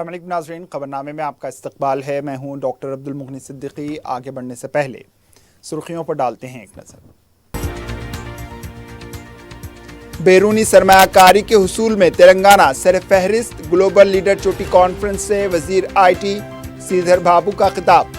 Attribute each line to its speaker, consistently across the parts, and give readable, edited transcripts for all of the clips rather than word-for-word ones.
Speaker 1: السلام علیکم ناظرین، خبرنامے میں آپ کا استقبال ہے۔ میں ہوں ڈاکٹر عبدالمغنی صدیقی۔ آگے بڑھنے سے پہلے سرخیوں پر ڈالتے ہیں ایک نظر۔ بیرونی سرمایہ کاری کے حصول میں تلنگانہ سر فہرست، گلوبل لیڈر چوٹی کانفرنس سے وزیر آئی ٹی سریدھر بابو کا خطاب۔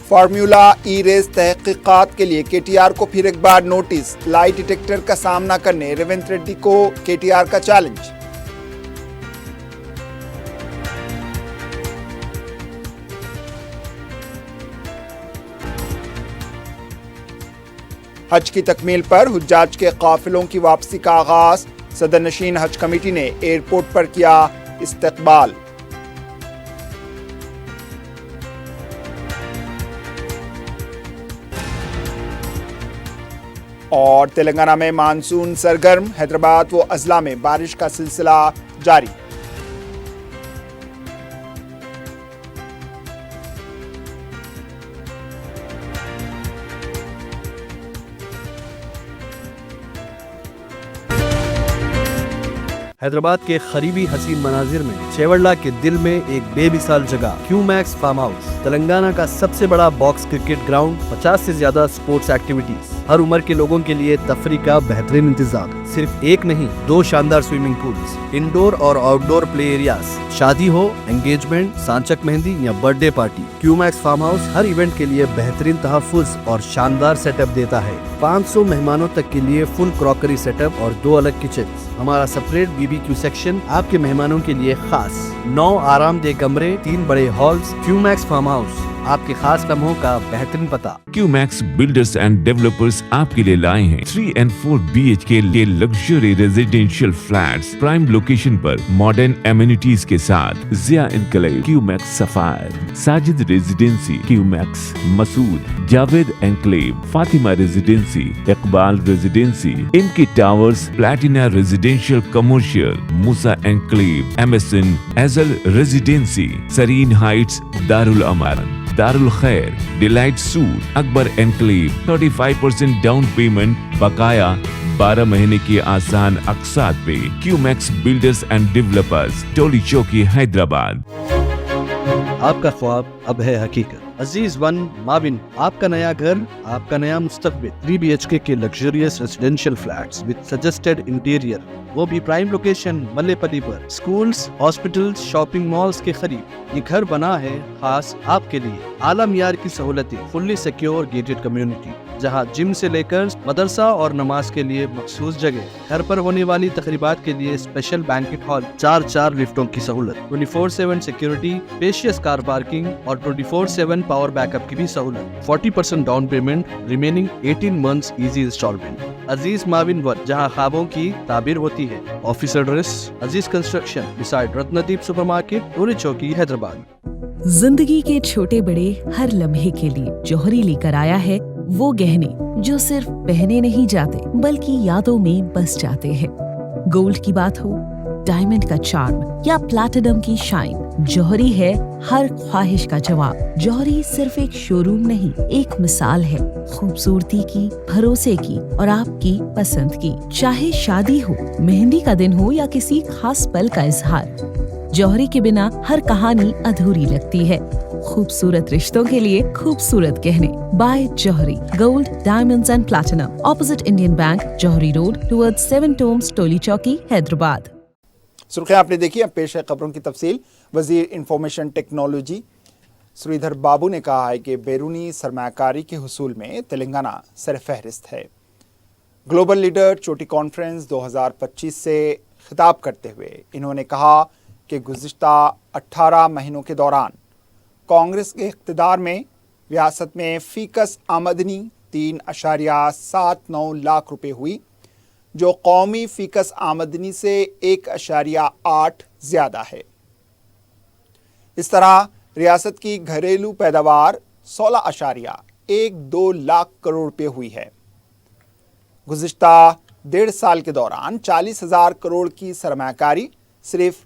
Speaker 1: فارمولا ای ریس تحقیقات کے لیے کے ٹی آر کو پھر ایک بار نوٹس، لائی ڈیٹیکٹر کا سامنا کرنے ریونت ریڈی کو کے ٹی آر کا چیلنج۔ حج کی تکمیل پر حجاج کے قافلوں کی واپسی کا آغاز، صدر نشین حج کمیٹی نے ایئرپورٹ پر کیا استقبال۔ اور تلنگانہ میں مانسون سرگرم، حیدرآباد و اضلاع میں بارش کا سلسلہ جاری۔
Speaker 2: حیدرآباد کے قریبی حسین مناظر میں چیوڑلہ کے دل میں ایک بے مثال جگہ کیو میکس فارم ہاؤس، تلنگانہ کا سب سے بڑا باکس کرکٹ گراؤنڈ، 50 سے زیادہ سپورٹس ایکٹیویٹیز، ہر عمر کے لوگوں کے لیے تفریح کا بہترین انتظام، صرف ایک نہیں 2 شاندار سوئمنگ پولز، انڈور اور آؤٹ ڈور پلے ایریاز، شادی ہو، انگیجمنٹ، سانچک مہندی یا برتھ ڈے پارٹی، کیو میکس فارم ہاؤس ہر ایونٹ کے لیے بہترین تحفظ اور شاندار سیٹ اپ دیتا ہے۔ 500 مہمانوں تک کے لیے فل کراکری سیٹ اپ اور 2 الگ کچنز، ہمارا separate B B Q section آپ کے مہمانوں کے لیے خاص، 9 آرام دہ کمرے، 3 بڑے ہالز۔ کیو میکس فارم ہاؤس آپ کے خاص لمحوں کا بہترین پتہ۔
Speaker 3: کیو میکس بلڈرز اینڈ ڈیولپرز آپ کے لیے لائے ہیں 3 and 4 BHK کے luxury residential flats, prime location پر ماڈرن ایمینٹیز کے ساتھ۔ Zia enclave, Q Max Sapphire, Sajid residency, Q Max Masood, Javed enclave, Fatima residency, Iqbal residency, ان کی towers, Platina residential commercial, Musa enclave, MSN ایزل ریزیڈینسی، سرین ہائٹس، دارالامارن، Darul Khair, delight suite, Akbar enclave, 35% down payment, بقایا 12 مہینے کی آسان اقساط پہ۔ Q Max builders and developers, Toli Chowki, Hyderabad.
Speaker 2: آپ کا خواب اب ہے حقیقت۔ عزیز ون ماون، آپ کا نیا گھر، آپ کا نیا مستقبل۔ 3 BHK کے luxurious residential flats with suggested interior, وہ بھی پرائم لوکیشن ملے پلی پر، سکولز، ہاسپٹلز، شاپنگ مالز کے قریب۔ یہ گھر بنا ہے خاص آپ کے لیے، اعلیٰ معیار کی سہولتیں، فلی سیکیور گیٹڈ کمیونٹی، جہاں جم سے لے کر مدرسہ اور نماز کے لیے مخصوص جگہ، گھر پر ہونے والی تقریبات کے لیے اسپیشل بینکٹ ہال، 4 لفٹوں کی سہولت، 24/7 سیکیورٹی، اسپیشیس کار پارکنگ اور 24/7 پاور بیک اپ کی بھی سہولت۔ 40% down payment, remaining 18 months easy instalment. Aziz Mawan one, جہاں خوابوں کی تعبیر ہوتی ہے۔ Office address Aziz construction beside Ratandeep super market, Toli Chowki, Hyderabad.
Speaker 4: زندگی کے چھوٹے بڑے ہر لمحے کے لیے جوہری لے کر آیا ہے وہ گہنے جو صرف پہنے نہیں جاتے بلکہ یادوں میں بس جاتے ہیں۔ گولڈ کی بات ہو، ڈائمنڈ کا چارم یا پلاٹینم کی شائن، جوہری ہے ہر خواہش کا جواب۔ جوہری صرف ایک شو روم نہیں، ایک مثال ہے خوبصورتی کی، بھروسے کی اور آپ کی پسند کی۔ چاہے شادی ہو، مہندی کا دن ہو یا کسی خاص پل کا اظہار، جوہری کے بنا ہر کہانی ادھوری لگتی ہے۔ خوبصورت رشتوں کے لیے خوبصورت گہنے، بائے جوہری، gold, diamonds and platinum, opposite Indian bank, جوہری روڈ، ٹورڈ 7 ٹومز، ٹولی چوکی، حیدرآباد۔
Speaker 1: سرخیاں آپ نے دیکھی، اب پیش ہے خبروں کی تفصیل۔ وزیر انفارمیشن ٹیکنالوجی سریدھر بابو نے کہا ہے کہ بیرونی سرمایہ کاری کے حصول میں تلنگانہ سر فہرست ہے۔ گلوبل لیڈر چوٹی کانفرنس 2025 سے خطاب کرتے ہوئے انہوں نے کہا کہ گزشتہ 18 مہینوں کے دوران کانگریس کے اقتدار میں ریاست میں فی کس آمدنی 3.79 لاکھ روپے ہوئی، جو قومی فی کس آمدنی سے 1.8 زیادہ ہے۔ اس طرح ریاست کی گھریلو پیداوار 16.12 لاکھ کروڑ روپے ہوئی ہے۔ گزشتہ 1.5 سال کے دوران 40,000 کروڑ کی سرمایہ کاری صرف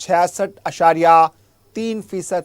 Speaker 1: 66.3%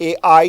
Speaker 1: AI,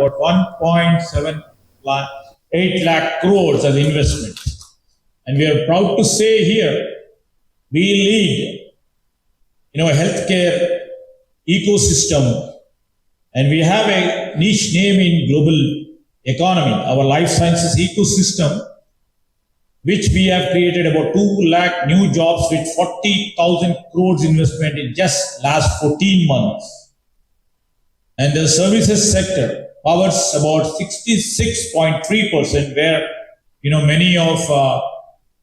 Speaker 5: About 1.78 lakh crores as investment. And we are proud to say here, we lead, a healthcare ecosystem, and we have a niche name in global economy, our life sciences ecosystem, which we have created about 2 lakh new jobs with 40,000 crores investment in just last 14 months. And the services sector powers about 66.3%, where many of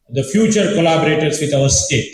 Speaker 5: the future collaborators with our state.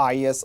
Speaker 1: IAS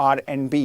Speaker 1: RNB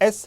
Speaker 1: S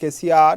Speaker 1: KCR,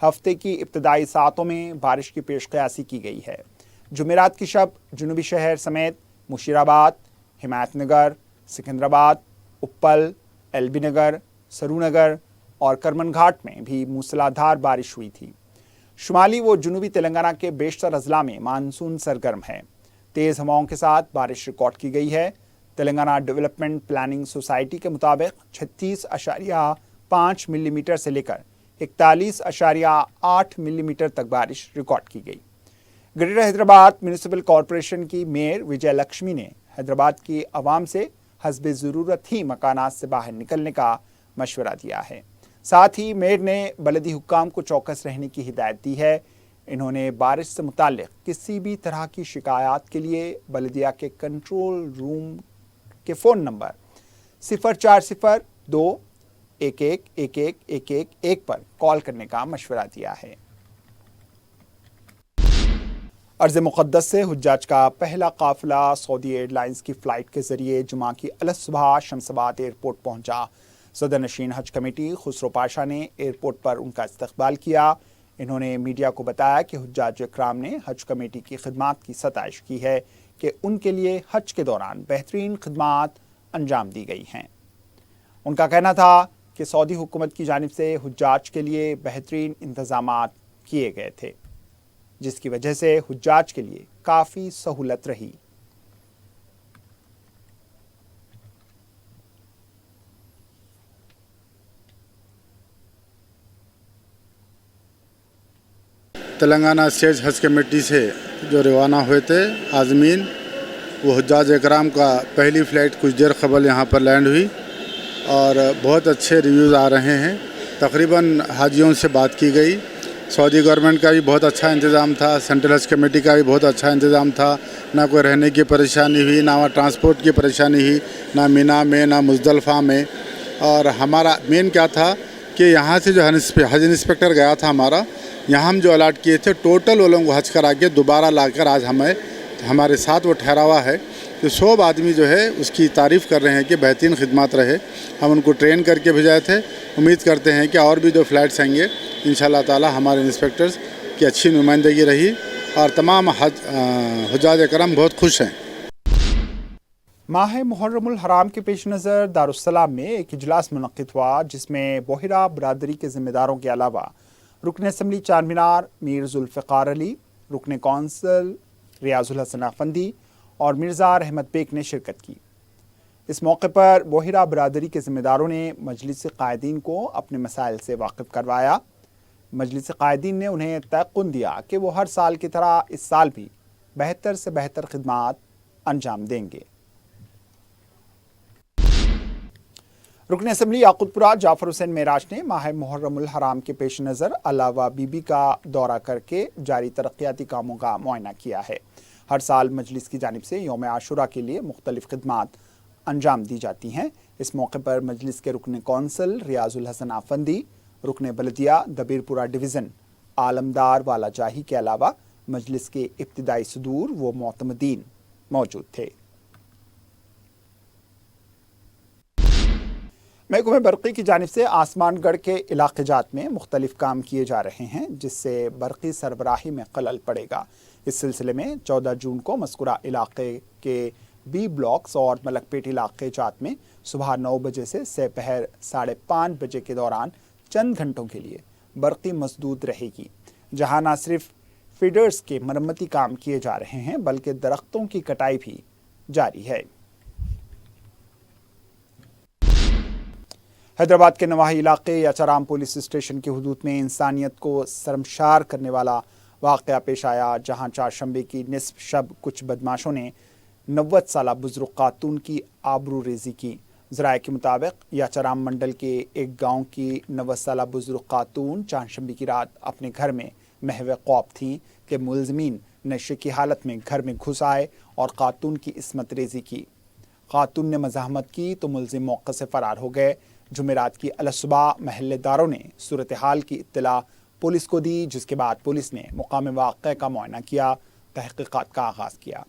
Speaker 1: ہفتے کی ابتدائی ساعتوں میں بارش کی پیش قیاسی کی گئی ہے۔ جمعرات کی شب جنوبی شہر سمیت مشیر آباد، حمایت نگر، سکندرآباد، اپل، ایل بی نگر، سرو نگر اور کرمن گھاٹ میں بھی موسلادھار بارش ہوئی تھی۔ شمالی و جنوبی تلنگانہ کے بیشتر اضلاع میں مانسون سرگرم ہے۔ تیز ہواؤں کے ساتھ بارش ریکارڈ کی گئی ہے۔ تلنگانہ ڈیولپمنٹ پلاننگ سوسائٹی کے مطابق 36.5 ملی میٹر سے لے کر 41.8 ملی میٹر تک بارش ریکارڈ کی گئی۔ گریٹر حیدرآباد میونسپل کارپوریشن کی میئر وجے لکشمی نے حیدرآباد کی عوام سے حسب ضرورت ہی مکانات سے باہر نکلنے کا مشورہ دیا ہے۔ ساتھ ہی میئر نے بلدی حکام کو چوکس رہنے کی ہدایت دی ہے۔ انہوں نے بارش سے متعلق کسی بھی طرح کی شکایات کے لیے بلدیہ کے کنٹرول روم کے فون نمبر 0402 111111 پر کال کرنے کا مشورہ دیا ہے۔ ارض مقدس سے حجاج کا پہلا قافلہ سعودی ایئر لائنز کی فلائٹ کے ذریعے جمعہ کی الصبح شمس آباد ایئرپورٹ پہنچا۔ صدر نشین حج کمیٹی خسرو پاشا نے ایئرپورٹ پر ان کا استقبال کیا۔ انہوں نے میڈیا کو بتایا کہ حجاج اکرام نے حج کمیٹی کی خدمات کی ستائش کی ہے کہ ان کے لیے حج کے دوران بہترین خدمات انجام دی گئی ہیں۔ ان کا کہنا تھا کہ سعودی حکومت کی جانب سے حجاج کے لیے بہترین انتظامات کیے گئے تھے، جس کی وجہ سے حجاج کے لیے کافی سہولت رہی۔
Speaker 6: تلنگانہ اسٹیٹ حج کمیٹی سے جو روانہ ہوئے تھے عازمین، وہ حجاج اکرام کا پہلی فلائٹ کچھ دیر قبل یہاں پر لینڈ ہوئی اور بہت اچھے ریویوز آ رہے ہیں۔ تقریباً حاجیوں سے بات کی گئی۔ سعودی گورنمنٹ کا بھی بہت اچھا انتظام تھا، سینٹرل حج کمیٹی کا بھی بہت اچھا انتظام تھا۔ نہ کوئی رہنے کی پریشانی ہوئی، نہ ٹرانسپورٹ کی پریشانی ہوئی، نہ مینا میں نہ مزدلفہ میں۔ اور ہمارا مین کیا تھا کہ یہاں سے جو حج انسپیکٹر گیا تھا ہمارا، یہاں ہم جو الاٹ کیے تھے ٹوٹل وہ لوگوں کو حج کرا کے دوبارہ لا کر آج ہمارے ساتھ وہ ٹھہرا ہوا ہے کہ 100 آدمی جو ہے اس کی تعریف کر رہے ہیں کہ بہترین خدمات رہے۔ ہم ان کو ٹرین کر کے بھیجائے تھے۔ امید کرتے ہیں کہ اور بھی جو فلائٹس آئیں گے انشاءاللہ تعالی ہمارے انسپیکٹرز کی اچھی نمائندگی رہی اور تمام حجاج اکرام بہت خوش ہیں۔
Speaker 1: ماہ محرم الحرام کے پیش نظر دارالسلام میں ایک اجلاس منعقد ہوا، جس میں بوہرہ برادری کے ذمہ داروں کے علاوہ رکن اسمبلی چار مینار میر ذوالفقار علی، رکن کونسل ریاض الحسن افندی اور مرزا رحمت بیگ نے شرکت کی۔ اس موقع پر بوہرہ برادری کے ذمہ داروں نے مجلس قائدین کو اپنے مسائل سے واقف کروایا۔ مجلس قائدین نے انہیں تیقن دیا کہ وہ ہر سال کی طرح اس سال بھی بہتر سے بہتر خدمات انجام دیں گے۔ رکن اسمبلی یاقوت پورہ جعفر حسین معراج نے ماہ محرم الحرام کے پیش نظر علاوہ بی بی کا دورہ کر کے جاری ترقیاتی کاموں کا معائنہ کیا ہے۔ ہر سال مجلس کی جانب سے یوم عاشورہ کے لیے مختلف خدمات انجام دی جاتی ہیں۔ اس موقع پر مجلس کے رکن کونسل ریاض الحسن افندی، رکن بلدیہ دبیر پورہ ڈویژن عالمدار والا جاہی کے علاوہ مجلس کے ابتدائی صدور و معتمدین موجود تھے۔ محکمہ برقی کی جانب سے آسمان گڑھ کے علاقے جات میں مختلف کام کیے جا رہے ہیں، جس سے برقی سربراہی میں خلل پڑے گا۔ اس سلسلے میں 14 جون کو مذکورہ علاقے کے بی بلاکس اور ملک پیٹ علاقے جات میں صبح 9 بجے سے سپہر 5:30 بجے کے دوران چند گھنٹوں کے لیے برقی مسدود رہے گی، جہاں نہ صرف فیڈرز کے مرمتی کام کیے جا رہے ہیں بلکہ درختوں کی کٹائی بھی جاری ہے۔ حیدرآباد کے نواحی علاقے یاچارام پولیس اسٹیشن کی حدود میں انسانیت کو شرمشار کرنے والا واقعہ پیش آیا، جہاں چہارشنبے کی نصف شب کچھ بدماشوں نے 90 سالہ بزرگ خاتون کی آبرو ریزی کی۔ ذرائع کے مطابق یاچارام منڈل کے ایک گاؤں کی 90 سالہ بزرگ خاتون چہارشنبے کی رات اپنے گھر میں محو خوف تھیں کہ ملزمین نشے کی حالت میں گھر میں گھس آئے اور خاتون کی عصمت ریزی کی۔ خاتون نے مزاحمت کی تو ملزم موقع سے فرار ہو گئے۔ جمعرات کی الصبح محلے داروں نے صورتحال کی اطلاع پولیس کو دی، جس کے بعد پولیس نے مقام واقعہ کا معائنہ کیا، تحقیقات کا آغاز کیا۔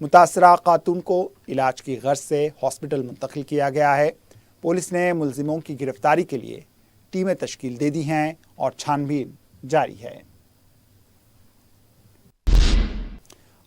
Speaker 1: متاثرہ خاتون کو علاج کی غرض سے ہاسپٹل منتقل کیا گیا ہے۔ پولیس نے ملزموں کی گرفتاری کے لیے ٹیمیں تشکیل دے دی ہیں اور چھان بین جاری ہے۔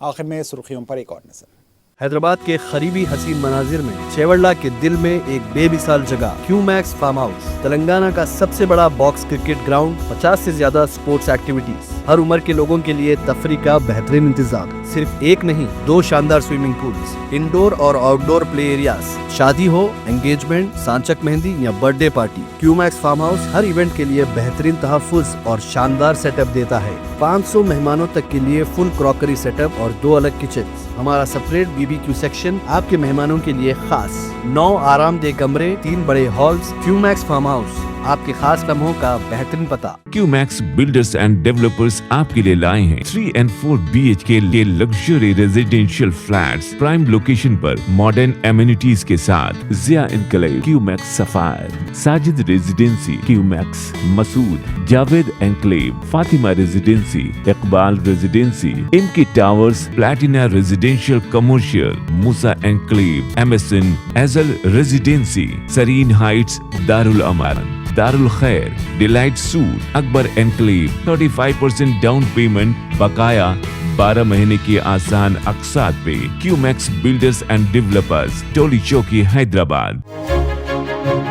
Speaker 1: آخر میں سرخیوں پر ایک اور نظر۔
Speaker 2: حیدرآباد کے قریبی حسین مناظر میں چیوڑلہ کے دل میں ایک بے مثال جگہ کیو میکس فارم ہاؤس، تلنگانہ کا سب سے بڑا باکس کرکٹ گراؤنڈ، 50 سے زیادہ سپورٹس ایکٹیویٹیز، ہر عمر کے لوگوں کے لیے تفریح کا بہترین انتظام، صرف ایک نہیں 2 شاندار سوئمنگ پولز، انڈور اور آؤٹ ڈور پلے ایریاز، شادی ہو، انگیجمنٹ، سانچک مہندی یا برتھ ڈے پارٹی، کیو میکس فارم ہاؤس ہر ایونٹ کے لیے بہترین تحفظ اور شاندار سیٹ اپ دیتا ہے۔ 500 مہمانوں تک کے لیے فل کراکری سیٹ اپ اور 2 الگ کچنز، ہمارا سپریٹ BBQ سیکشن آپ کے مہمانوں کے لیے خاص، 9 آرام دہ کمرے، 3 بڑے ہالز۔ کیو میکس فارم ہاؤس آپ کے خاص لمحوں کا بہترین پتہ۔
Speaker 3: کیو میکس بلڈرز اینڈ ڈیولپرز آپ کے لیے لائے ہیں 3 and 4 BHK کے luxury residential flats, prime location پر ماڈرن ایمینٹیز کے ساتھ۔ Zia enclave, Q Max Sapphire, Sajid residency, Q Max Masood, Javed enclave, Fatima residency, Iqbal residency, MK towers, Platina residential commercial, Musa enclave, MSN ایزل residency, serene heights, Darul Aman, Darul Khair, delight suite, Akbar enclave, 35% down payment, بقایا 12 مہینے کی آسان اقساط پہ۔ Q Max builders and developers, Toli Chowki, Hyderabad.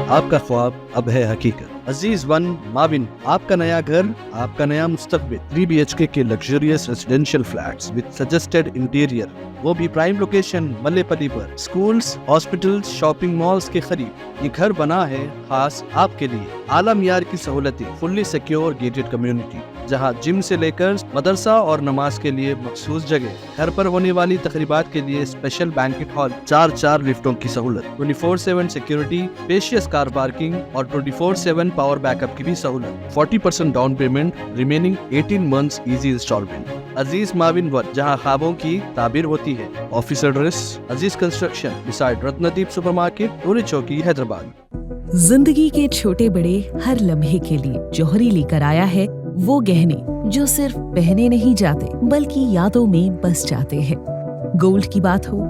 Speaker 2: آپ کا خواب اب ہے حقیقت۔ عزیز ون مابن، آپ کا نیا گھر، آپ کا نیا مستقبل، 3 BHK کے luxurious residential flats with suggested interior, وہ بھی پرائم لوکیشن ملے پلی پر، سکولز، ہاسپٹلز، شاپنگ مالز کے قریب۔ یہ گھر بنا ہے خاص آپ کے لیے، اعلیٰ معیار کی سہولتیں، فلی سیکیور گیٹڈ کمیونٹی، جہاں جم سے لے کر مدرسہ اور نماز کے لیے مخصوص جگہ، گھر پر ہونے والی تقریبات کے لیے اسپیشل بینکٹ ہال، 4 لفٹوں کی سہولت، 24/7 سیکیورٹی، اسپیشیس کار پارکنگ اور 24/7 پاور بیک اپ کی بھی سہولت، 40% down payment, remaining 18 months easy instalment. Aziz Muawin one, جہاں خوابوں کی تعبیر ہوتی ہے۔ Office address Aziz construction beside Ratandeep super market, Toli Chowki, Hyderabad.
Speaker 4: زندگی کے چھوٹے بڑے ہر لمحے کے لیے جوہری لے کر آیا ہے وہ گہنے جو صرف پہنے نہیں جاتے بلکہ یادوں میں بس جاتے ہیں۔ گولڈ کی بات ہو،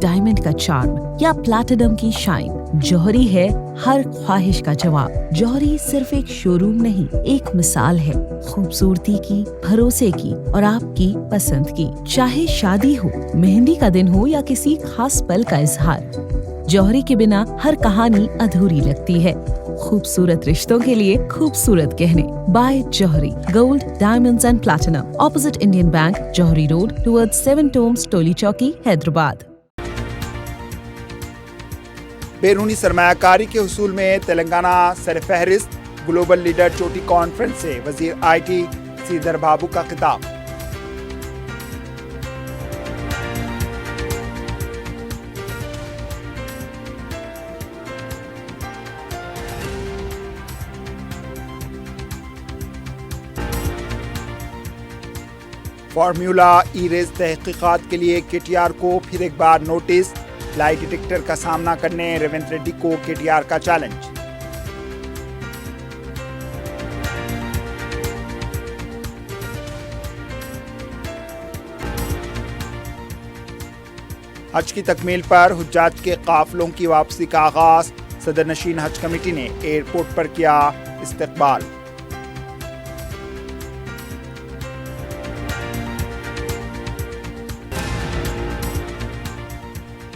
Speaker 4: ڈائمنڈ کا چارم یا پلاٹینم کی شائن، جوہری ہے ہر خواہش کا جواب۔ جوہری صرف ایک شو روم نہیں، ایک مثال ہے خوبصورتی کی، بھروسے کی اور آپ کی پسند کی۔ چاہے شادی ہو، مہندی کا دن ہو یا کسی خاص پل کا اظہار، جوہری کے بنا ہر کہانی ادھوری لگتی ہے۔ خوبصورت رشتوں کے لیے خوبصورت گہنے، بائے جوہری gold, diamonds and platinum, opposite Indian bank, جوہری روڈ ٹورڈ 7 ٹومز، ٹولی چوکی، حیدرآباد۔
Speaker 1: بیرونی سرمایہ کاری کے حصول میں تلنگانہ سر فہرست، گلوبل لیڈر چوٹی کانفرنس سے وزیر IT سریدھر بابو کا خطاب۔ فارمولا ای ریس تحقیقات کے لیے KTR کو پھر ایک بار نوٹس، لائی ڈیٹیکٹر کا سامنا کرنے ریونت ریڈی کو KTR کا چیلنج۔ حج کی تکمیل پر حجاج کے قافلوں کی واپسی کا آغاز، صدر نشین حج کمیٹی نے ایئرپورٹ پر کیا استقبال۔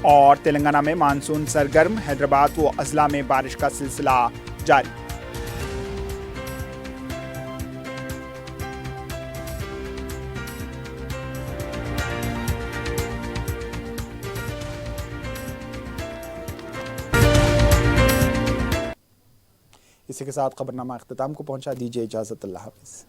Speaker 1: اور تلنگانہ میں مانسون سرگرم، حیدرآباد و اضلاع میں بارش کا سلسلہ جاری۔ اسی کے ساتھ خبرنامہ اختتام کو پہنچا، دیجیے اجازت، اللہ حافظ۔